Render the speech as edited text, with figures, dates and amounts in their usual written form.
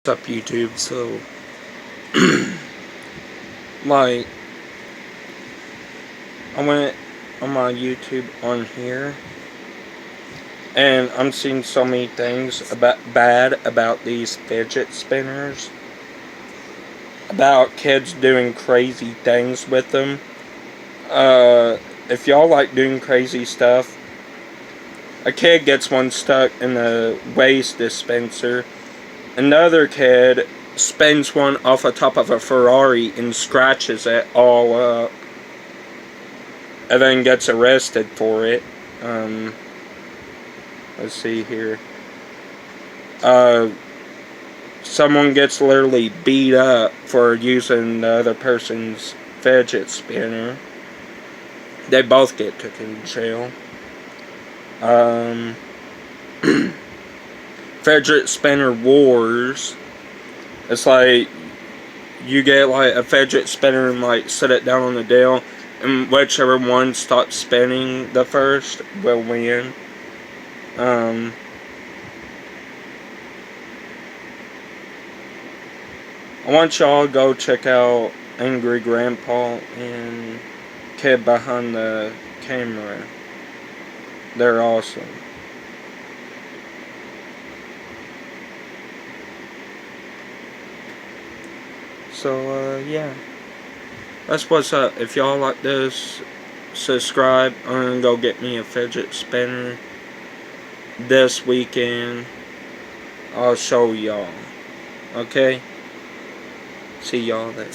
What's up, YouTube? So, like, I went on my YouTube on here, and I'm seeing so many things bad about these fidget spinners, about kids doing crazy things with them. If y'all like doing crazy stuff, a kid gets one stuck in the waste dispenser. Another kid spins one off the top of a Ferrari and scratches it all up, and then gets arrested for it. Let's see here. Someone gets literally beat up for using the other person's fidget spinner. They both get taken to jail. Fidget spinner wars. It's like you get like a fidget spinner and like set it down on the deal, and whichever one stops spinning the first will win. I want y'all to go check out Angry Grandpa and Kid Behind the Camera. They're awesome. So, yeah. That's what's up. If y'all like this, subscribe. I'm gonna go get me a fidget spinner this weekend. I'll show y'all. Okay? See y'all there.